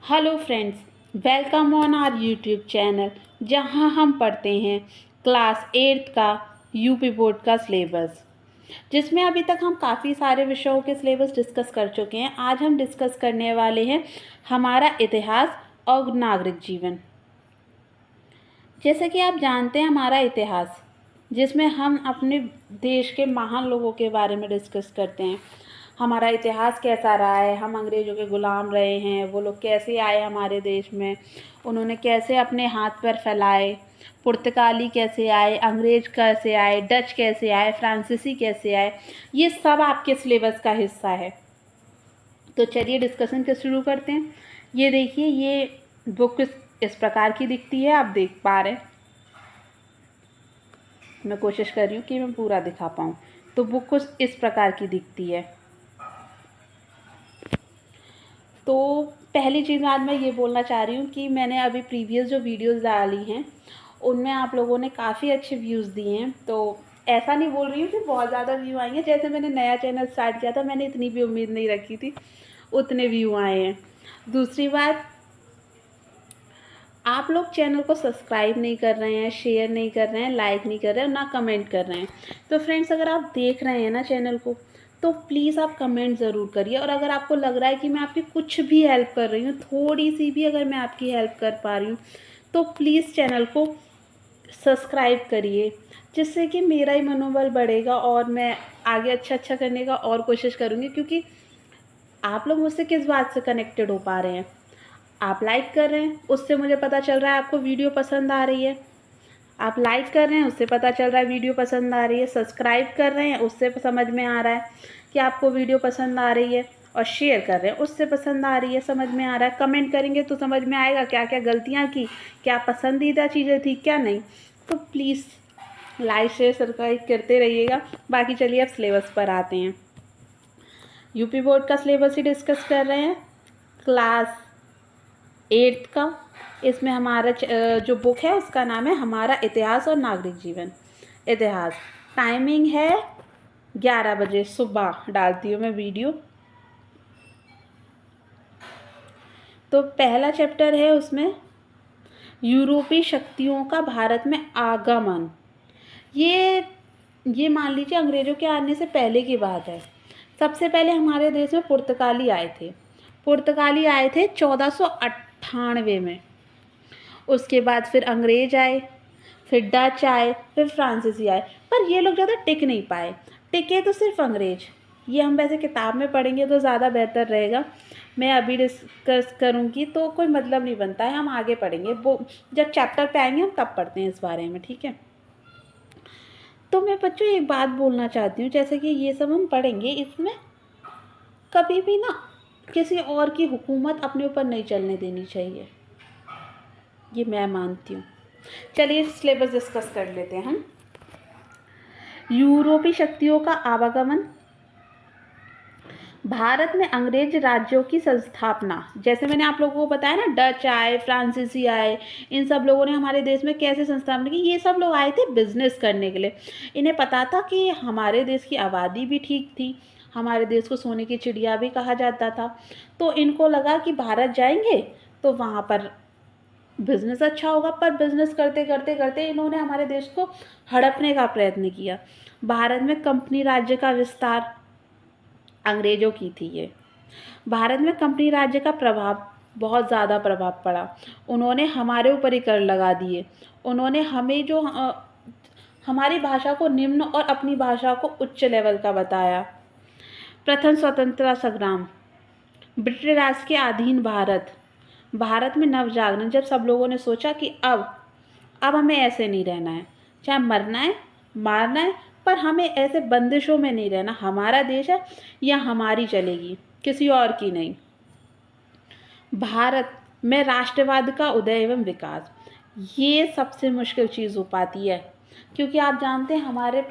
Hello friends, welcome on our YouTube channel जहां हम पढ़ते हैं क्लास 8 का यूपी बोर्ड का सिलेबस, जिसमें अभी तक हम काफ़ी सारे विषयों के सिलेबस डिस्कस कर चुके हैं। आज हम डिस्कस करने वाले हैं हमारा इतिहास और नागरिक जीवन। जैसे कि आप जानते हैं हमारा इतिहास, जिसमें हम अपने देश के महान लोगों के बारे में डिस्कस करते हैं। हमारा इतिहास कैसा रहा है, हम अंग्रेज़ों के ग़ुलाम रहे हैं, वो लोग कैसे आए हमारे देश में, उन्होंने कैसे अपने हाथ पैर फैलाए, पुर्तगाली कैसे आए, अंग्रेज़ कैसे आए, डच कैसे आए, फ्रांसीसी कैसे आए, ये सब आपके सिलेबस का हिस्सा है। तो चलिए डिस्कशन के शुरू करते हैं। ये देखिए, ये बुक इस प्रकार की दिखती है, आप देख पा रहे हैं। मैं कोशिश कर रही हूँ कि मैं पूरा दिखा पाऊँ। तो बुक कुछ इस प्रकार की दिखती है। तो पहली चीज़ आज मैं ये बोलना चाह रही हूँ कि मैंने अभी प्रीवियस जो वीडियोस डाली हैं उनमें आप लोगों ने काफ़ी अच्छे व्यूज़ दिए हैं। तो ऐसा नहीं बोल रही हूँ कि बहुत ज़्यादा व्यू आएंगे, जैसे मैंने नया चैनल स्टार्ट किया था मैंने इतनी भी उम्मीद नहीं रखी थी, उतने व्यू आए हैं। दूसरी बात, आप लोग चैनल को सब्सक्राइब नहीं कर रहे हैं, शेयर नहीं कर रहे हैं, लाइक नहीं कर रहे हैं, ना कमेंट कर रहे हैं। तो फ्रेंड्स, अगर आप देख रहे हैं ना चैनल को, तो प्लीज़ आप कमेंट ज़रूर करिए। और अगर आपको लग रहा है कि मैं आपकी कुछ भी हेल्प कर रही हूँ, थोड़ी सी भी अगर मैं आपकी हेल्प कर पा रही हूँ, तो प्लीज़ चैनल को सब्सक्राइब करिए, जिससे कि मेरा ही मनोबल बढ़ेगा और मैं आगे अच्छा करने का और कोशिश करूँगी। क्योंकि आप लोग मुझसे किस बात से कनेक्टेड हो पा रहे हैं, आप लाइक कर रहे हैं, उससे मुझे पता चल रहा है आपको वीडियो पसंद आ रही है। आप लाइक कर रहे हैं, उससे पता चल रहा है वीडियो पसंद आ रही है। सब्सक्राइब कर रहे हैं, उससे समझ में आ रहा है कि आपको वीडियो पसंद आ रही है। और शेयर कर रहे हैं, उससे पसंद आ रही है, समझ में आ रहा है। कमेंट करेंगे तो समझ में आएगा क्या क्या गलतियाँ की, क्या पसंदीदा चीज़ें थी, क्या नहीं। तो प्लीज़ लाइक शेयर सब्सक्राइब करते रहिएगा। बाकी चलिए अब सिलेबस पर आते हैं। यूपी बोर्ड का सिलेबस ही डिस्कस कर रहे हैं, क्लास 8 का। इसमें हमारा जो बुक है उसका नाम है हमारा इतिहास और नागरिक जीवन। इतिहास, टाइमिंग है 11 बजे सुबह डालती हूँ मैं वीडियो। तो पहला चैप्टर है उसमें यूरोपीय शक्तियों का भारत में आगमन। ये मान लीजिए अंग्रेज़ों के आने से पहले की बात है। सबसे पहले हमारे देश में पुर्तगाली आए थे। पुर्तगाली आए थे 1498 में। उसके बाद फिर अंग्रेज आए, फिर डच आए, फिर फ्रांसीसी आए। पर ये लोग ज़्यादा टिक नहीं पाए, टिके तो सिर्फ अंग्रेज। ये हम वैसे किताब में पढ़ेंगे तो ज़्यादा बेहतर रहेगा। मैं अभी डिस्कस करूँगी तो कोई मतलब नहीं बनता है, हम आगे पढ़ेंगे, वो जब चैप्टर पे आएंगे हम तब पढ़ते हैं इस बारे में, ठीक है। तो मैं बच्चों एक बात बोलना चाहती हूँ, जैसे कि ये सब हम पढ़ेंगे, इसमें कभी भी ना किसी और की हुकूमत अपने ऊपर नहीं चलने देनी चाहिए, ये मैं मानती हूँ। चलिए सिलेबस डिस्कस कर लेते हैं हम। यूरोपीय शक्तियों का आवागमन, भारत में अंग्रेज राज्यों की संस्थापना। जैसे मैंने आप लोगों को बताया ना, डच आए, फ्रांसीसी आए, इन सब लोगों ने हमारे देश में कैसे संस्थापना की। ये सब लोग आए थे बिजनेस करने के लिए। इन्हें पता था कि हमारे देश की आबादी भी ठीक थी, हमारे देश को सोने की चिड़िया भी कहा जाता था। तो इनको लगा कि भारत जाएंगे तो वहाँ पर बिज़नेस अच्छा होगा। पर बिज़नेस करते करते करते इन्होंने हमारे देश को हड़पने का प्रयत्न किया। भारत में कंपनी राज्य का विस्तार, अंग्रेज़ों की थी ये। भारत में कंपनी राज्य का प्रभाव, बहुत ज़्यादा प्रभाव पड़ा। उन्होंने हमारे ऊपर ही कर लगा दिए। उन्होंने हमें जो हमारी भाषा को निम्न और अपनी भाषा को उच्च लेवल का बताया। प्रथम स्वतंत्रता संग्राम, ब्रिटिश राज के अधीन भारत, भारत में नवजागरण, जब सब लोगों ने सोचा कि अब हमें ऐसे नहीं रहना है, चाहे मरना है मारना है, पर हमें ऐसे बंदिशों में नहीं रहना। हमारा देश है, यह हमारी चलेगी, किसी और की नहीं। भारत में राष्ट्रवाद का उदय एवं विकास, ये सबसे मुश्किल चीज़ हो पाती है। क्योंकि आप जानते हैं हमारे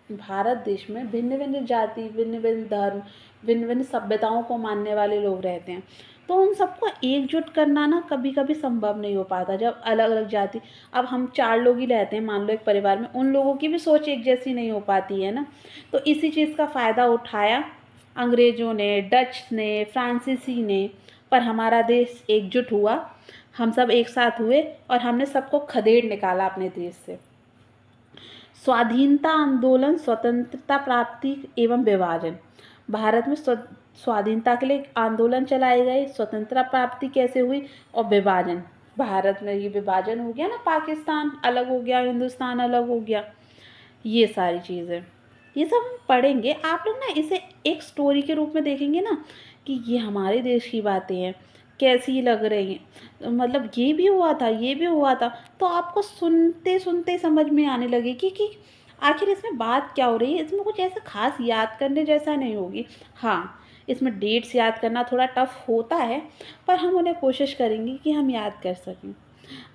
भारत देश में भिन्न भिन्न जाति, भिन्न भिन्न धर्म, भिन्न भिन्न सभ्यताओं को मानने वाले लोग रहते हैं। तो उन सबको एकजुट करना ना कभी कभी संभव नहीं हो पाता। जब अलग अलग जाति, अब हम 4 लोग ही रहते हैं मान लो एक परिवार में, उन लोगों की भी सोच एक जैसी नहीं हो पाती है ना। तो इसी चीज़ का फ़ायदा उठाया अंग्रेज़ों ने, डच ने, फ्रांसीसी ने, पर हमारा देश एकजुट हुआ, हम सब एक साथ हुए और हमने सबको खदेड़ निकाला अपने देश से। स्वाधीनता आंदोलन, स्वतंत्रता प्राप्ति एवं विभाजन। भारत में स्वाधीनता के लिए आंदोलन चलाए गए, स्वतंत्रता प्राप्ति कैसे हुई और विभाजन। भारत में ये विभाजन हो गया ना, पाकिस्तान अलग हो गया, हिंदुस्तान अलग हो गया, ये सारी चीज़ें ये सब हम पढ़ेंगे। आप लोग ना इसे एक स्टोरी के रूप में देखेंगे ना कि ये हमारे देश की बातें हैं, कैसी लग रही हैं, मतलब ये भी हुआ था, ये भी हुआ था, तो आपको सुनते सुनते समझ में आने लगेगी कि आखिर इसमें बात क्या हो रही है। इसमें कुछ ऐसा खास याद करने जैसा नहीं होगी। हाँ, इसमें डेट्स याद करना थोड़ा टफ होता है, पर हम उन्हें कोशिश करेंगे कि हम याद कर सकें।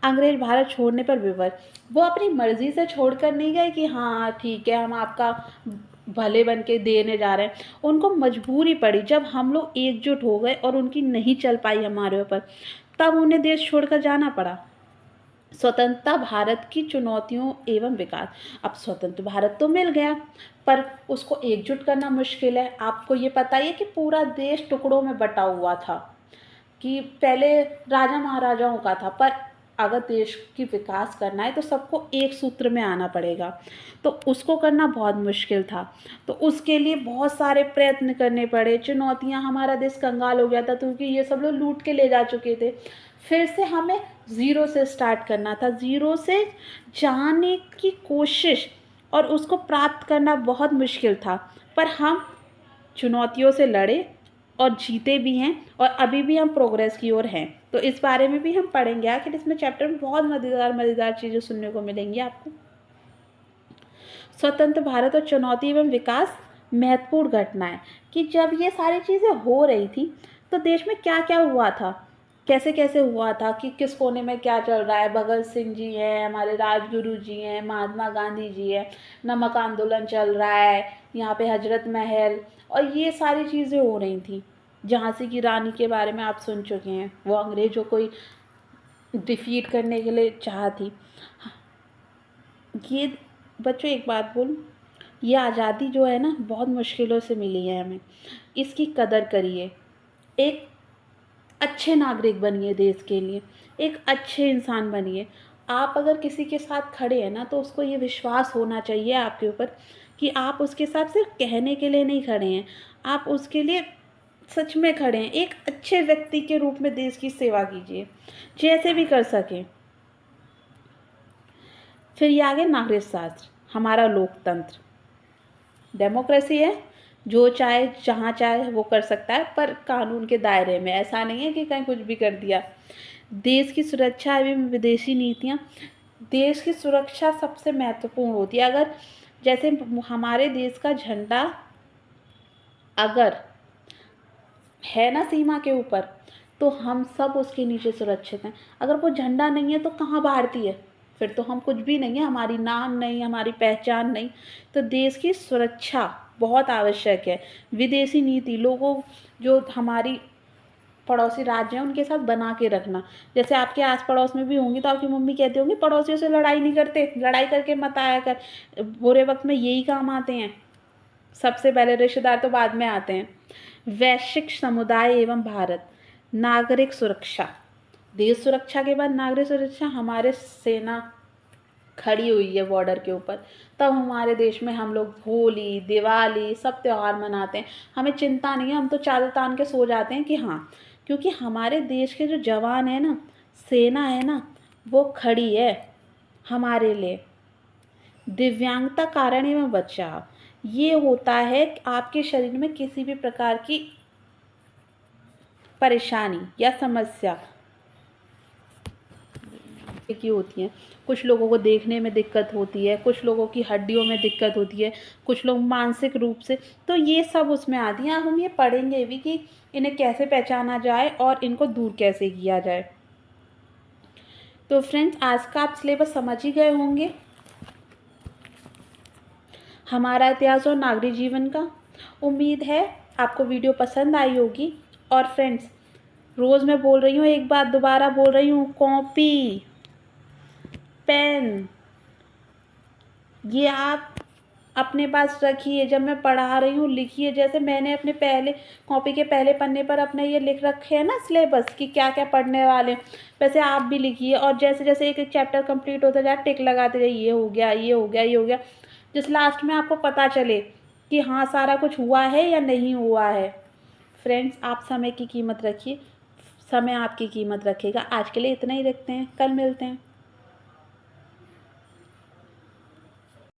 अंग्रेज भारत छोड़ने पर विवश, वो अपनी मर्जी से छोड़कर नहीं गए कि हाँ ठीक है हम आपका भले बन के देने जा रहे हैं। उनको मजबूरी पड़ी, जब हम लोग एकजुट हो गए और उनकी नहीं चल पाई हमारे ऊपर, तब उन्हें देश छोड़कर जाना पड़ा। स्वतंत्रता भारत की चुनौतियों एवं विकास। अब स्वतंत्र भारत तो मिल गया, पर उसको एकजुट करना मुश्किल है। आपको ये पता ही है कि पूरा देश टुकड़ों में बटा हुआ था, कि पहले राजा महाराजाओं का था, पर अगर देश की विकास करना है तो सबको एक सूत्र में आना पड़ेगा, तो उसको करना बहुत मुश्किल था। तो उसके लिए बहुत सारे प्रयत्न करने पड़े, चुनौतियां, हमारा देश कंगाल हो गया था क्योंकि ये सब लोग लूट के ले जा चुके थे। फिर से हमें ज़ीरो से स्टार्ट करना था, ज़ीरो से जाने की कोशिश, और उसको प्राप्त करना बहुत मुश्किल था, पर हम चुनौतियों से लड़े और जीते भी हैं, और अभी भी हम प्रोग्रेस की ओर हैं। तो इस बारे में भी हम पढ़ेंगे। आखिर इसमें चैप्टर में बहुत मज़ेदार मज़ेदार चीज़ें सुनने को मिलेंगी आपको। स्वतंत्र भारत और चुनौती एवं विकास, महत्वपूर्ण घटनाएं, कि जब ये सारी चीज़ें हो रही थी तो देश में क्या क्या हुआ था, कैसे कैसे हुआ था, कि किस कोने में क्या चल रहा है। भगत सिंह जी हैं, हमारे राजगुरु जी हैं, महात्मा गांधी जी हैं, नमक आंदोलन चल रहा है, यहाँ पे हजरत महल, और ये सारी चीज़ें हो रही थी। झांसी की रानी के बारे में आप सुन चुके हैं, वो अंग्रेज़ों को डिफीट करने के लिए चाहा थी। ये बच्चों एक बात बोलूं, ये आज़ादी जो है ना बहुत मुश्किलों से मिली है हमें, इसकी कदर करिए। एक अच्छे नागरिक बनिए देश के लिए, एक अच्छे इंसान बनिए। आप अगर किसी के साथ खड़े हैं ना तो उसको ये विश्वास होना चाहिए आपके ऊपर कि आप उसके साथ सिर्फ कहने के लिए नहीं खड़े हैं, आप उसके लिए सच में खड़े हैं। एक अच्छे व्यक्ति के रूप में देश की सेवा कीजिए, जैसे भी कर सकें। फिर ये आगे नागरिक शास्त्र, हमारा लोकतंत्र, डेमोक्रेसी है, जो चाहे जहाँ चाहे वो कर सकता है, पर कानून के दायरे में, ऐसा नहीं है कि कहीं कुछ भी कर दिया। देश की सुरक्षा एवं विदेशी नीतियाँ, देश की सुरक्षा सबसे महत्वपूर्ण होती है। अगर जैसे हमारे देश का झंडा अगर है ना सीमा के ऊपर, तो हम सब उसके नीचे सुरक्षित हैं। अगर वो झंडा नहीं है तो कहाँ भारतीय है, फिर तो हम कुछ भी नहीं है, हमारी नाम नहीं, हमारी पहचान नहीं। तो देश की सुरक्षा बहुत आवश्यक है। विदेशी नीति, लोगों जो हमारी पड़ोसी राज्य हैं उनके साथ बना के रखना। जैसे आपके आस पड़ोस में भी होंगी तो आपकी मम्मी कहती होंगी पड़ोसियों से लड़ाई नहीं करते, लड़ाई करके मत आया कर, बुरे वक्त में यही काम आते हैं, सबसे पहले रिश्तेदार तो बाद में आते हैं। वैश्विक समुदाय एवं भारत, नागरिक सुरक्षा, देश सुरक्षा के बाद नागरिक सुरक्षा, हमारे सेना खड़ी हुई है बॉर्डर के ऊपर, तब हमारे देश में हम लोग होली, दिवाली, सब त्यौहार मनाते हैं। हमें चिंता नहीं है, हम तो चादर तान के सो जाते हैं कि हाँ, क्योंकि हमारे देश के जो जवान है ना, सेना है ना, वो खड़ी है हमारे लिए। दिव्यांगता कारण एवं बचाव, ये होता है कि आपके शरीर में किसी भी प्रकार की परेशानी या समस्या की होती है। कुछ लोगों को देखने में दिक्कत होती है, कुछ लोगों की हड्डियों में दिक्कत होती है, कुछ लोग मानसिक रूप से, तो ये सब उसमें आती हैं। अब हम ये पढ़ेंगे भी कि इन्हें कैसे पहचाना जाए और इनको दूर कैसे किया जाए। तो फ्रेंड्स, आज का आप सिलेबस समझ ही गए होंगे, हमारा इतिहास और नागरिक जीवन का। उम्मीद है आपको वीडियो पसंद आई होगी। और फ्रेंड्स, रोज़ मैं बोल रही हूँ, एक बात दोबारा बोल रही हूँ, कॉपी, पेन, ये आप अपने पास रखिए, जब मैं पढ़ा रही हूँ लिखिए। जैसे मैंने अपने पहले कॉपी के पहले पन्ने पर अपने ये लिख रखे हैं ना सिलेबस कि क्या-क्या पढ़ने वाले हैं, वैसे आप भी लिखिए और जैसे-जैसे एक-एक चैप्टर कंप्लीट होता जाए टिक लगाते जाइए, ये हो गया, ये हो गया, ये हो गया। जिस लास्ट में आपको पता चले कि हाँ, सारा कुछ हुआ है या नहीं हुआ है। फ्रेंड्स, आप समय की कीमत रखिए, समय आपकी कीमत रखेगा। आज के लिए इतना ही रखते हैं, कल मिलते हैं।